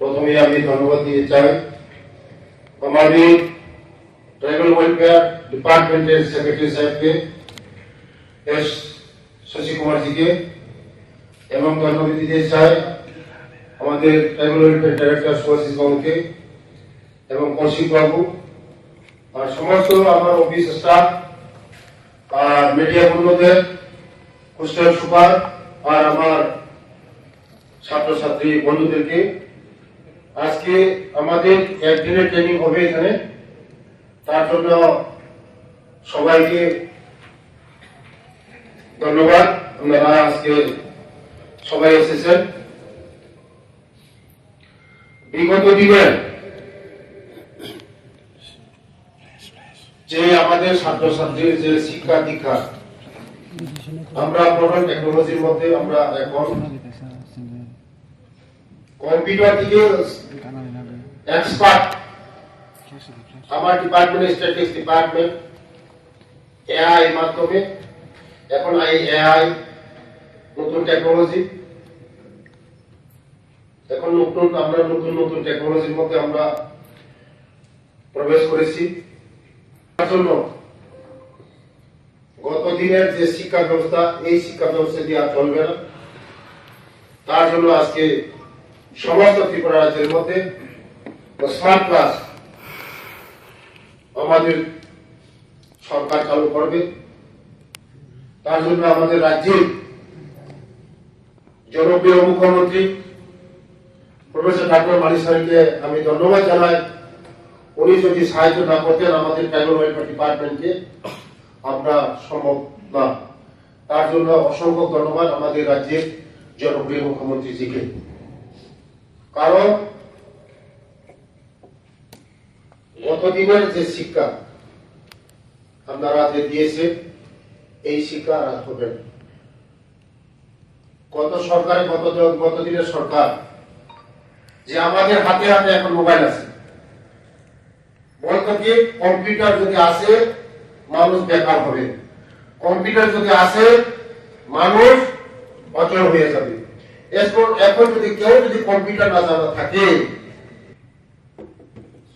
প্রথমে আমি ধন্যবাদ দিতে চাই আমাদের ট্রাইবাল ওয়েলফেয়ার ডিপার্টমেন্টের সেক্রেটারি সাহেবকে এস শশী কুমার জিকে এবং ধন্যবাদ দিতে চাই আমাদের ট্রাইবাল ওয়েলফেয়ার ডাইরেক্টর সুভাষিস বাবুকে এবং কৌশিক বাবু আর সমস্ত আমার অফিস স্টাফ আর মিডিয়া বন্ধুদের হোস্টেল সুপার আর আমার ছাত্রছাত্রী বন্ধুদেরকে আজকে আমাদের একদিনের ট্রেনিং হবে এখানে তার জন্য সবাইকে ধন্যবাদ। আপনারা আজকে সবাই এসেছেন। বিগত দিনের যে আমাদের ছাত্রছাত্রীর যে শিক্ষা দীক্ষা আমরা মডার্ন টেকনোলজির মধ্যে আমরা এখন কম্পিউটার দিকে এক্সপার্ট। আমার ডিপার্টমেন্ট স্ট্যাটিস্টিক্স ডিপার্টমেন্ট এআই মাধ্যমে এখন এআই নতুন টেকনোলজি এখন আমরা নতুন টেকনোলজির মধ্যে আমরা প্রবেশ করেছি। তার জন্য গত দিনের যে শিক্ষা ব্যবস্থা এই শিক্ষা ব্যবস্থা দিয়ে আর চলবে না। তার জন্য আজকে সমস্ত ত্রিপুরা রাজ্যের মধ্যে স্মার্ট ক্লাস আমাদের সরকার চালু করবে। তার জন্য আমাদের রাজ্যের জনপ্রিয় মুখ্যমন্ত্রী প্রফেসর ডক্টর মানিক স্যারকে আমি ধন্যবাদ জানাই। উনি যদি সাহায্য না করতেন আমাদের ট্রাইবাল ওয়েলফেয়ার ডিপার্টমেন্টকে আমরা সম্ভব না। তার জন্য অসংখ্য ধন্যবাদ আমাদের রাজ্যের জনপ্রিয় মুখ্যমন্ত্রীজিকে। কারণ গতদিনের যে শিক্ষা আপনারা যে দিয়েছে এই শিক্ষা আর হবে না। গত দিনের সরকার যে আমাদের হাতে হাতে এখন মোবাইল আছে বলতো কি কম্পিউটার যদি আসে মানুষ বেকার হবে, কম্পিউটার যদি আসে মানুষ অচল হয়ে যাবে। এখন যদি কেউ যদি কম্পিউটার না জানা থাকে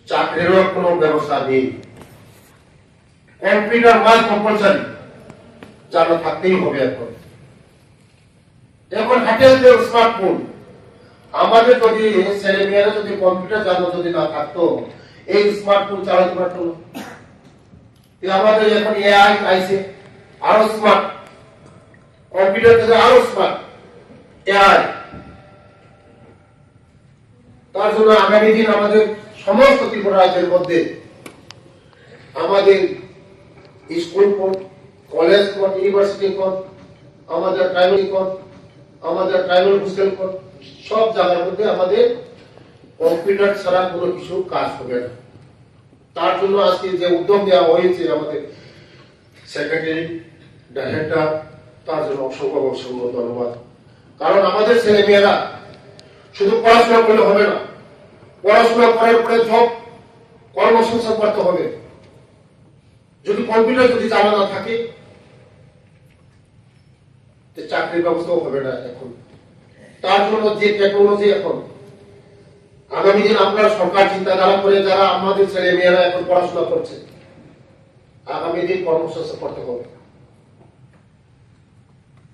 চাকরিরও কোনো ব্যবস্থা নেই। কম্পিউটার মাস্ট কম্পালসারি জানা থাকতেই হবে। এখন হাতে যে স্মার্টফোন আমাদের যদি ছেলে মেয়েরা যদি কম্পিউটার জানা যদি না থাকতো এই স্মার্টফোন চালাতে পারতো না। আমাদের এখন এআই আইছে আরো স্মার্ট, কম্পিউটার থেকে আরো স্মার্ট এআই। তার জন্য আগামী দিন আমাদের সমস্ত ত্রিপুরা রাজ্যের মধ্যে আমাদের school code, college code, university code, আমাদের প্রাইমারি কোড, আমাদের ট্রাইবাল হোস্টেল কোড, সব জায়গার মধ্যে আমাদের কম্পিউটার ছাড়া কোনো কিছু কাজ হবে না। তার জন্য আজকে যে উদ্যোগ নেওয়া হয়েছে আমাদের সেক্রেটারি ডাইরেক্টর তার জন্য অসংখ্য ধন্যবাদ। কারণ আমাদের ছেলে মেয়েরা শুধু পড়াশোনা করলে হবে না, পড়াশোনা করার পরে সব কর্মসংস্থান করতে হবে। যদি কম্পিউটার যদি জানা না থাকে চাকরির ব্যবস্থাও হবে না এখন। তার জন্য যে টেকনোলজি এখন আগামী দিন আপনার সরকার চিন্তাধারা করে যারা আমাদের ছেলে মেয়েরা এখন পড়াশোনা করছে আগামী দিন কর্মসংস্থান করতে হবে।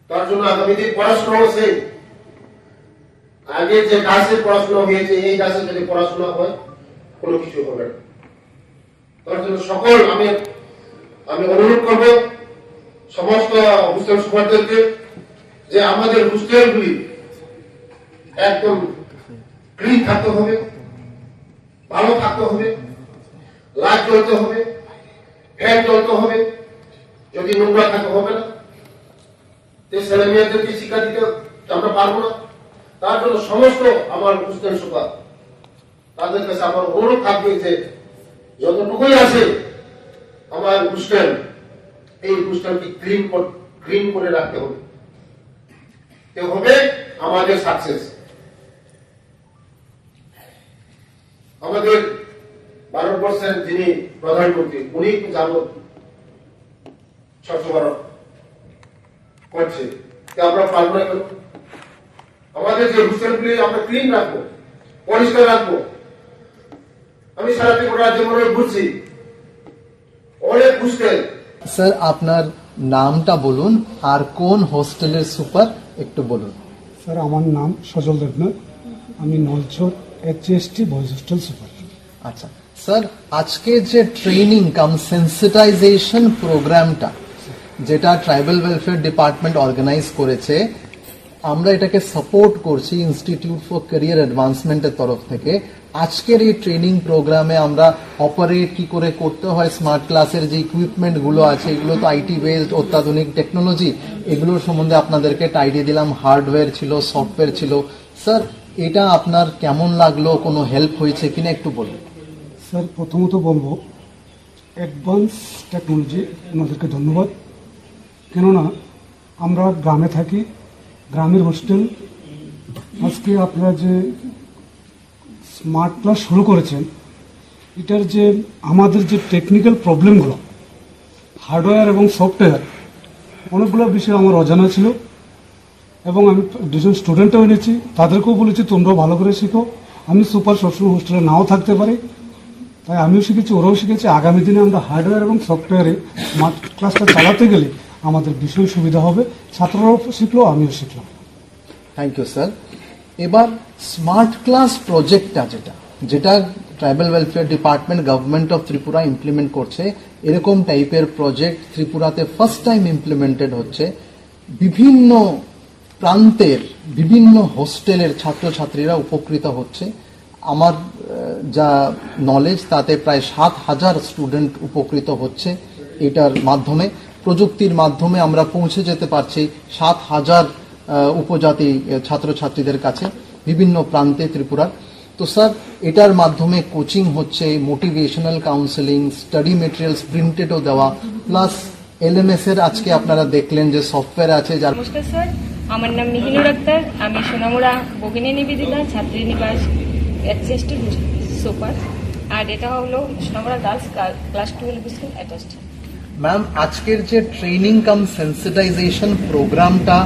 তার জন্য আগামী দিন পড়াশোনা হচ্ছে আগে যে গাছে পড়াশোনা হয়েছে এই গাছে যদি পড়াশোনা হয় কোনো কিছু হবে না। তার জন্য সকল আমি অনুরোধ করব সমস্ত হোস্টেল সুপারদেরকে যে আমাদের হোস্টেলগুলি একদম ক্লিন থাকতে হবে, ভালো থাকতে হবে, লাইট জ্বলতে হবে, ফ্যান জ্বলতে হবে। যদি নোংরা থাকতে হবে না ছেলে মেয়েদেরকে শিক্ষা দিতে আমরা পারবো না। তার জন্য সমস্ত আমার হোস্টেল সুপার তাদের কাছে আমার অনুরোধ থাকবে যে যতটুকুই আছে আমার হোস্টেল এই হোস্টেলকে ক্লিন করে রাখতে হবে। হবে আমাদের সাকসেস। আমাদের ভারতবর্ষের যিনি প্রধানমন্ত্রী উনি জানো স্বচ্ছ ভারত করছে, আমরা পারবো না কেন? আমাদের যে হোস্টেলগুলি আমরা ক্লিন রাখবো পরিষ্কার রাখবো। আমি সারা ত্রিপুরা রাজ্যে মনে বুঝছি অনেক হোস্টেল। স্যার আপনার নামটা বলুন আর কোন হোস্টেলের সুপার একটু বলুন। স্যার আমার নাম সজল দেবনাথ, আমি Nalchhar HST boys hostel super. আচ্ছা স্যার, আজকে যে ট্রেনিং কাম সেন্সিটাইজেশন প্রোগ্রামটা যেটা ট্রাইবাল ওয়েলফেয়ার ডিপার্টমেন্ট অর্গানাইজ করেছে, আমরা এটাকে সাপোর্ট করছি ইনস্টিটিউট ফর ক্যারিয়ার অ্যাডভান্সমেন্টের তরফ থেকে। আজকের এই ট্রেনিং প্রোগ্রামে আমরা অপারেট কি করে করতে হয়, স্মার্ট ক্লাসের যে ইকুইপমেন্ট গুলো আছে এগুলো তো আইটি বেসড অত্যাধুনিক টেকনোলজি, এগুলোর সম্বন্ধে আপনাদেরকে আইডিয়া দিলাম। হার্ডওয়্যার ছিল, সফটওয়্যার ছিল। স্যার এটা আপনার কেমন লাগলো, কোনো হেল্প হয়েছে কিনা একটু বলুন। স্যার প্রথমত বলবো অ্যাডভান্স টেকনোলজি ওনাদেরকে ধন্যবাদ, কেননা আমরা গ্রামে থাকি, গ্রামের হোস্টেল। আজকে আপনারা যে স্মার্ট ক্লাস শুরু করেছেন, এটার যে আমাদের যে টেকনিক্যাল প্রবলেমগুলো, হার্ডওয়্যার এবং সফটওয়্যার, অনেকগুলো বিষয় আমার অজানা ছিল এবং আমি দুজন স্টুডেন্টও এনেছি, তাদেরকেও বলেছি তোমরাও ভালো করে শিখো। আমি সুপার সবসময় হোস্টেলে নাও থাকতে পারি, তাই আমিও শিখেছি, ওরাও শিখেছি। আগামী দিনে আমরা হার্ডওয়্যার এবং সফটওয়্যারে স্মার্ট ক্লাসটা চালাতে গেলে আমাদের ভীষণ সুবিধা হবে। ছাত্ররাও শিখলো, আমিও শিখলাম। Thank you sir. এবার স্মার্ট ক্লাস প্রজেক্টটা যেটা tribal welfare department government of Tripura implement করছে, এরকম টাইপের প্রজেক্ট ত্রিপুরাতে ফার্স্ট টাইম ইমপ্লিমেন্টেড হচ্ছে। বিভিন্ন প্রান্তের বিভিন্ন হোস্টেলের ছাত্রছাত্রীরা উপকৃত হচ্ছে। আমার যা নলেজ তাতে প্রায় 7,000 স্টুডেন্ট উপকৃত হচ্ছে এটার মাধ্যমে। প্রযুক্তির মাধ্যমে আমরা পৌঁছে যেতে পারছি 7,000 উপজাতি ছাত্রছাত্রীদের কাছে বিভিন্ন প্রান্তে ত্রিপুরার। তো স্যার এটার মাধ্যমে কোচিং হচ্ছে, মোটিভেশনাল কাউন্সেলিং, স্টাডি মেটেরিয়ালস প্রিন্টেডও দেওয়া, প্লাস LMS এর আজকে আপনারা দেখলেন যে সফটওয়্যার আছে যার। নমস্কার স্যার, আমার নাম মিহিনুর আক্তার, আমি সোনামুড়া ভগিনী নিবেদিতা ছাত্রী নিবাস HST সুপার, আর এটা হলো Sonamura girls class 12 school attached. Ma'am আজকের যে ট্রেনিং কাম সেন্সিটাইজেশন প্রোগ্রামটা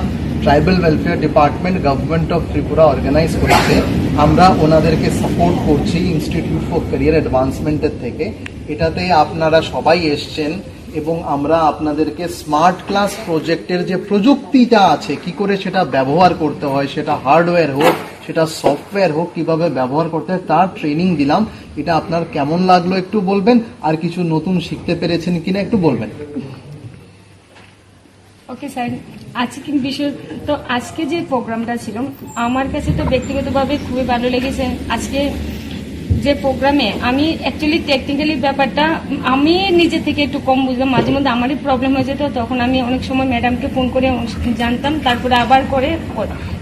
tribal welfare department government of Tripura organise করেছে, আমরা ওনাদেরকে সাপোর্ট করছি ইনস্টিটিউট ফর ক্যারিয়ার অ্যাডভান্সমেন্টের থেকে। এটাতে আপনারা সবাই এসছেন এবং আমরা আপনাদেরকে স্মার্ট ক্লাস প্রজেক্টের যে প্রযুক্তিটা আছে কি করে সেটা ব্যবহার করতে হয়, সেটা হার্ডওয়্যার হোক সেটা সফটওয়্যার হোক, কিভাবে ব্যবহার করতে হয় তার ট্রেনিং দিলাম। এটা আপনার কেমন লাগলো একটু বলবেন, আর কিছু নতুন শিখতে পেরেছেন কিনা একটু বলবেন। ওকে স্যার, আজকে বিষয় তো আজকে যে প্রোগ্রামটা ছিল আমার কাছে তো ব্যক্তিগতভাবে খুবই ভালো লেগেছে। আজকে যে প্রোগ্রামে আমি অ্যাকচুয়ালি টেকনিক্যালি ব্যাপারটা আমি নিজে থেকে একটু কম বুঝলাম, মাঝে মধ্যে আমারই প্রবলেম হয়ে যেত, তখন আমি অনেক সময় ম্যাডামকে ফোন করে জানতাম, তারপরে আবার করে।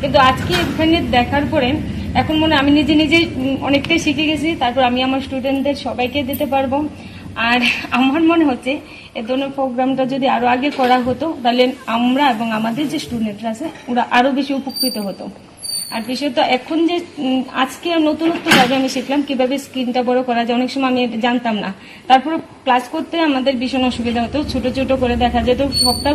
কিন্তু আজকে এখানে দেখার পরে এখন মনে হয় আমি নিজে নিজে অনেকটাই শিখে গেছি, তারপর আমি আমার স্টুডেন্টদের সবাইকে দিতে পারবো। আর আমার মনে হচ্ছে এ ধরনের প্রোগ্রামটা যদি আরো আগে করা হতো তাহলে আমরা এবং আমাদের যে স্টুডেন্টরা আছে ওরা আরো বেশি উপকৃত হতো। আর বিশেষত এখন যে আজকে নতুনত্বভাবে আমি শিখলাম কিভাবে স্ক্রিনটা বড় করা যায়, অনেক সময় আমি এটা জানতাম না। তারপরে ক্লাস করতে আমাদের ভীষণ অসুবিধা হতো, ছোট ছোট করে দেখা যেত, সবটা